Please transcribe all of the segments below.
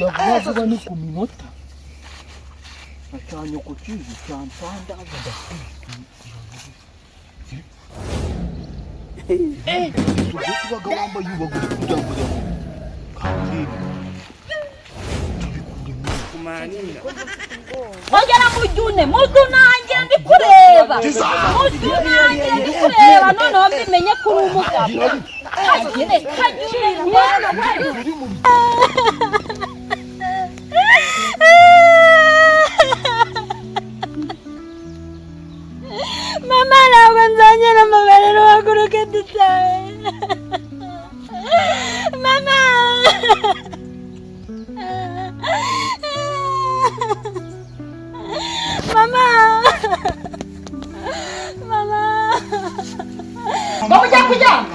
Ujyavuga ni ku minota acanye ku kizi cyampanda ubaga wambaye ubagura kugira ngo ongera mujune nanjye ndi kureba noneho mbimenye kuri umugabo kagire mwana mama ntabwo nzongera amabariro waguruke dutahe mama mama mama ujya kujyama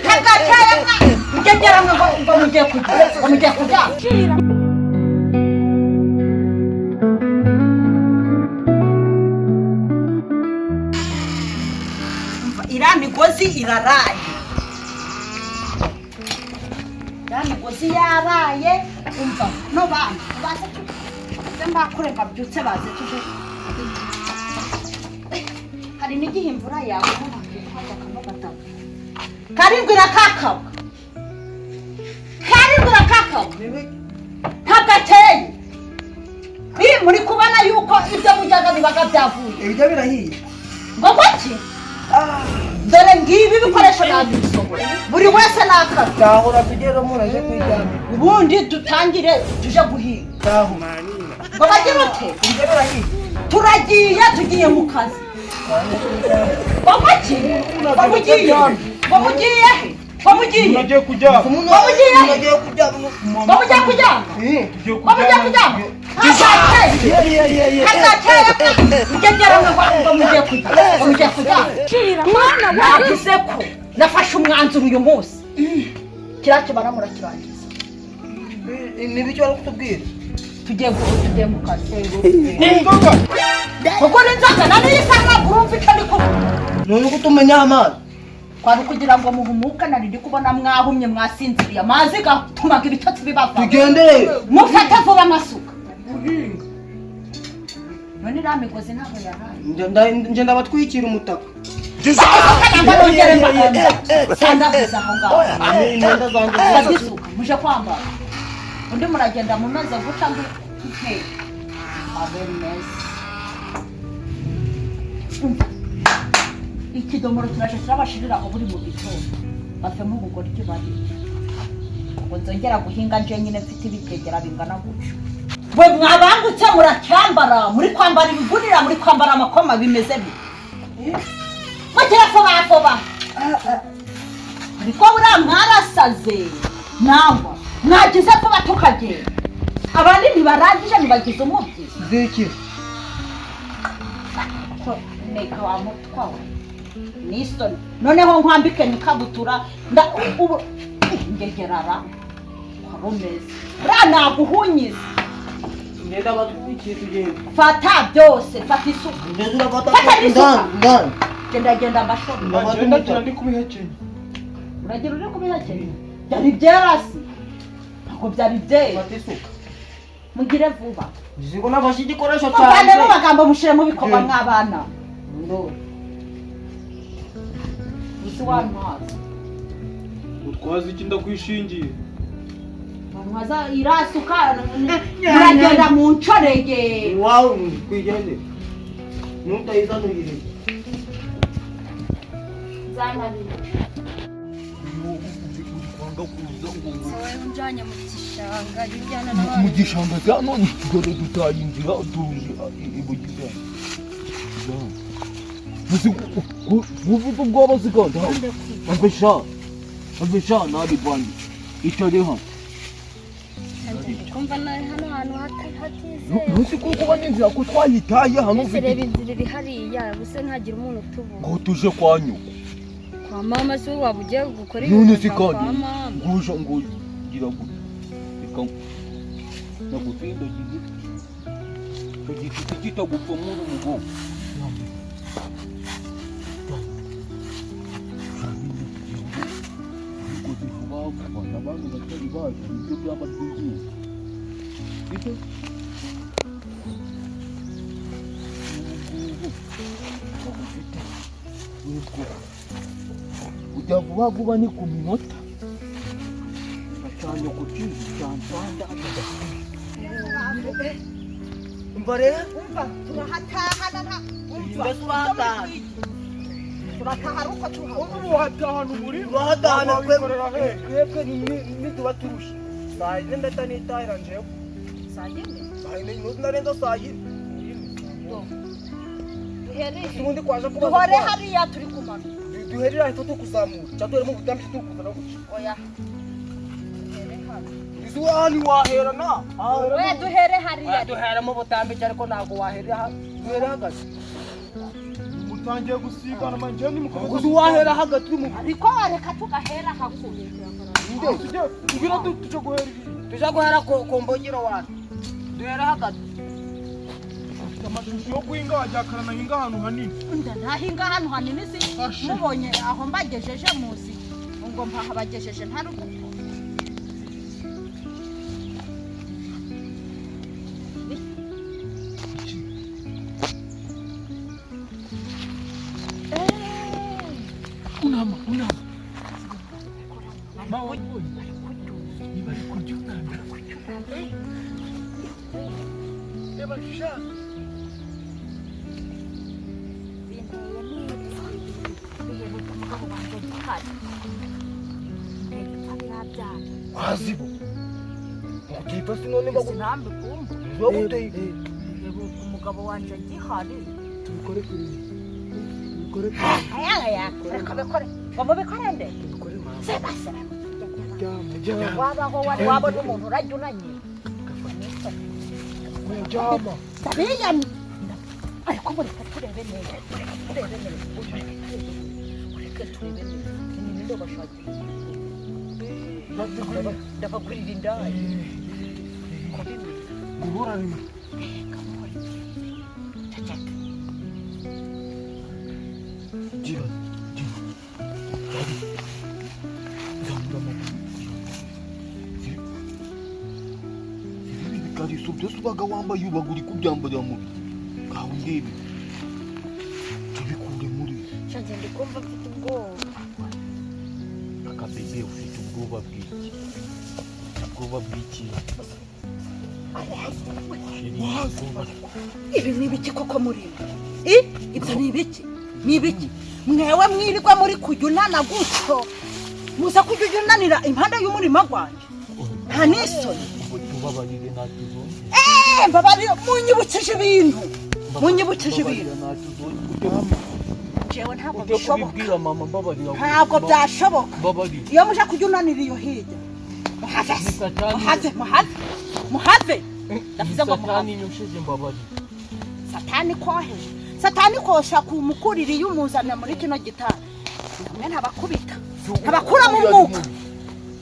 kakateye ngegera ngo mugiye kujyama iriya migozi iraraye, yaraye umva no bana baze mbakure mbabyutse baze tuje hari n'igihe imvura yawe karindwi rakakawa ntagateye muri kubona yuko ibyo mujyaga bibaga byavuye ibyo birahiye ngo baki dore ngibi ibikoresho nabisohora buri wese nakara tahura tugere muraje kwijyana ubundi dutangire tuje guhinga ngo bagire ute ibyo birahiye turagiye tugiye mu kazi bamaki bamugiye kujya nafashe umwanzuro uyu munsi kirakibara murakirangiza n'ibicyo ari kutubwira tugiye mu kazi kuko n'inzoga nani yisanga mfite ariko none uko tumenya amazi kwari kugira ngo muhumuka nari ndi kubona mwahumye mwasinziriye amazi gatumaga ibitotsi bibava tugendere mufate vuba amasuka none iriya migozi ntabwo yaraye nje ndabatwikira umutaka imyenda zanjye muje kwambara undi muragenda mumaze guca ngo ikidomoro turaje turabashirira aho buri mu gitondo bafemo ubugore icyo barira ngo nzongera guhinga nje nyine mfite ibitegera bingana gutyo we mwabangutse muracyambara muri kwambara ibigunira muri kwambara amakoma bimeze bite mugera foba ariko buriya mwarasaze nangwa mwagize foba tukagenda abandi ntibarangije ntibagize umubyizi ziki neka wa mutwawe nisoni noneho nkwambike nikabutura ubu ngegerara warumeze buriya naguhunyize ngenda batwikira tugenda fata byose fata isuku fata n'isuka genda mbashobora ndagira ndi kubihekenya uragira uri kubihekenya byari byerasi ntabwo byari byera fata isuka mugire vuba ziko nafashe igikoresho cyane mu magambo mushire mu bikorwa mw'abana ndo isi wantwaza utwaza iki ndakwishingiye wantwaza irasuka muragenda mu ncorege iwawe kwijyende nutayizanurire zananira unjanye mu gishanga njyana mu n'abandi gishanga cya none dore dutaye inzira tuje ibugiza uvuga ubwoba ziganda abesha nabi bwanjye icyo kumva nari hano hantu hatizeye ntuzi kuko bane inzira ko twayitaye hano ese reba inzira iri hariya gusa ntagira umuntu utubona ngo tuje kwa nyoko kwa mama se waba ugiye gukora none si kwa kandi mama ngusha ngo gira gute reka nagutsinda giti kitagupfa muri umugongo ibyo byaba byuzuye ibyo ujya vuba vuba ni ku minota cyane ku kizi cyantanda umva rero turahatahana nta ndasuratana turataha uko uhatahana muri uhatahana twebwe nituba turusha saa yine ndahita nitahira njewe saa yine narenza saa yine ubundi kwaje kuba duhore hariya turi kumana duherera hito tukuzamura cyangwa duhere mu butambi tukuzana guca oya izuani wahera na we duhere hariya duhera mu butambi ariko ntago wahera duhere hagati mutangiye gusigana manje ni mukomeza uzi wahera hagati mu ariko reka tugahera hakuye tugira tuje guhera ko mbogiro wana duhera hagati amashusho yo guhinga wajyakarana hinga ahantu hanini ndahinga hano hanini si mubonye aho mbagejeje muzi ngo mpaha bagejeje nta rubuto unama mawe ibari kurjuna eba sha wazibo ukipa sinone bakunambe kumva zo guteye umugabo wanje gihari tubikore kuri aya reka bikore ngo mubikore nde tubikore mama sema jama wabaho wari wabona umuntu urajya unanye jama tabiya ariko mureka turebe neza turebe neza mureke turebe neza ni ninde bashaka ndakagurira indaya guhura ni jiba kari subyo subaga wambaye ubaguri kubyambarira mu gaho ndebe tubikure muri Shanje ndikumva mfite ubwoba. akabebe ufite ubwoba bw'iki ibi ni ibiki koko muri ibyo ni ibiki mwewe mwirirwa muri kujya unana gutyo muza kujya unanira impande y'umurima gwanjye nta n'isoni tubabarire natuzo mbabarira munyibukije ibintu jewe ntabwo bishoboka kubibwira mama mbabarira ntabwo byashoboka mbabarira iyo muje kujya unanira iyo hirya muhave ndavuze ngo satani nyosheje mbabarira satani kosha kumukurira iyo umuzanira muri kino gitari hamwe ntabakubita ntabakuramo umwuka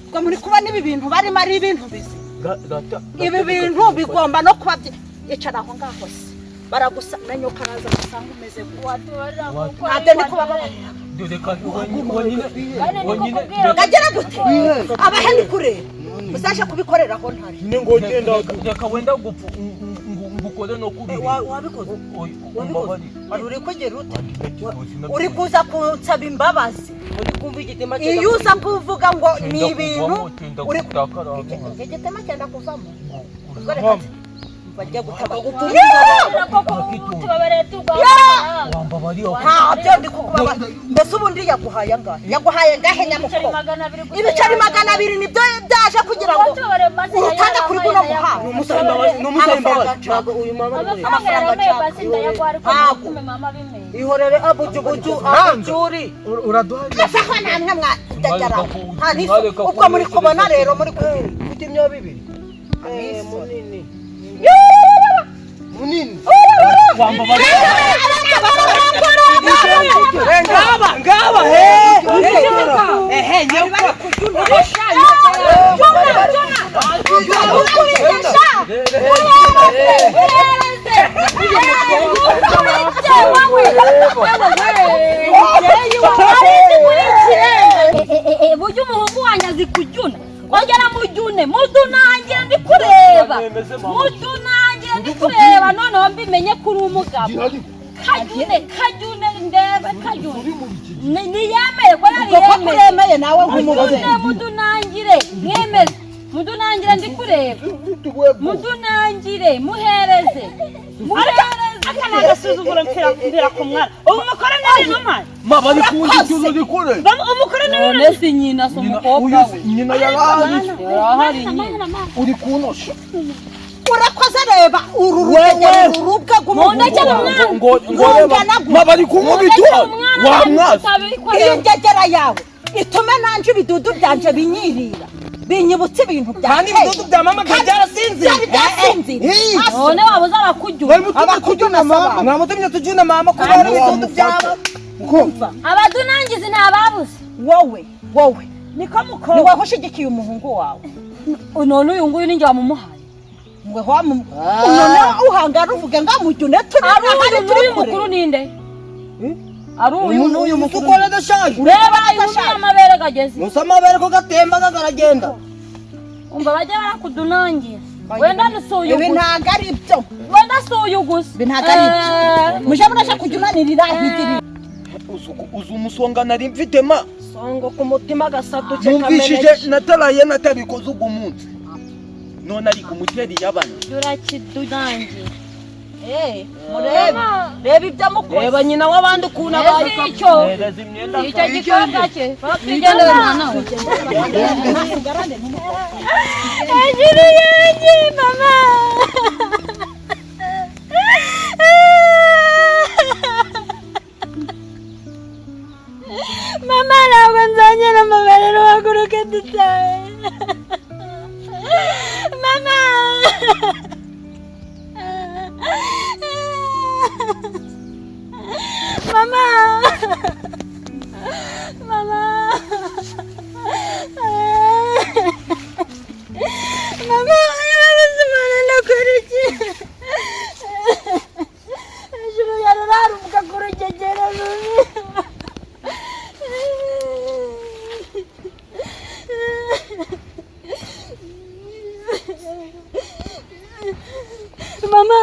ngo muri kubona ibi bintu barimo ari ibintu bizi ibi bintu bigomba no kuba icara aho ngaho se baragusa na nyoka araza gusanga umeze ntabyo ndi kubababarira gagera gute abaheni kureba uzaje kubikorera aho ntari ngo genda reka wenda gupfa ngukore no kuri wabikoze uri kugera ute uri kuza kunsaba imbabazi iyo uza kuvuga ngo ni ibintu uri igitema cyenda kuvamo bajya gutaba ntabyo ndi kukubabaza mbese ubundi yaguhaye ngahe nyamukuru ibiceri 200 nibyo byaje kugira ngo urutanda kuri guno muhanda ihorere abujubuju abujuri uraduhaye namwe mwadagara ubwo muri kubona rero muri ufite imyobo 2 munini ngaba buryo umuhungu wanyazi kujuna ongera mujune bimeze mama mutunangira ndi kureba noneho mbimenye kuri umugabo gihari kajune ndebe kajune uri mu biki niyemeye ko yari yemeye nawe nk'umugore mudunangire mwemeze mudunangire ndi kureba mudunangire muhereze akana gasuzuguro mpera ku mwana ubu mukora nari n'umwana mama ari kundi cyuzo gikore umukora nari none si nyina so umukobwa we nyina yarahari uri kunosha urakoze reba uru rubwe rw'umwana ngo bari kumubitwa wa mwazi iyo ngegera yawe itume nanje ibidudu byanje binyirira binyibutse ibintu bya kandi ibidudu bya mama byarasinzira none wabuze abakujuna mama mwamutumye tujuna mama kubera ibidudu byabo abadunangizi ntababuze wowe niko mukobwa ni waho ushigikiye umuhungu wawe none uyu nguyu ninjye wamumuhaye ngwe none uhangara uvuge ngamujune turi mukuru ninde ari uyu n'uyu mukuru ukora dashaje ureba uyu amabere gageze musa amabere ko gatemba kagaragenda umva bajya barakudunangira wenda nsuyu ibi ntago ari byo wenda nsuyu gusa ibi ntago ari byo muje murasha kujunanirira higiri uzu umusonga nari mfite ma songo ku mutima gasaduke numvishije nataraye natabikoze ugu munsi none ari ku muteri y'abana turakidunangira reba ibyo mukora reba nyina w'abandi ukuntu abari icyo gikorwa cye tugendere nawe hejuru yanjye mama mama ntabwo nzongera amabere waguruke dutahe mama mama mama mama yabazimana nakoriki hejuru yarararumuka ku rugegera rubi mama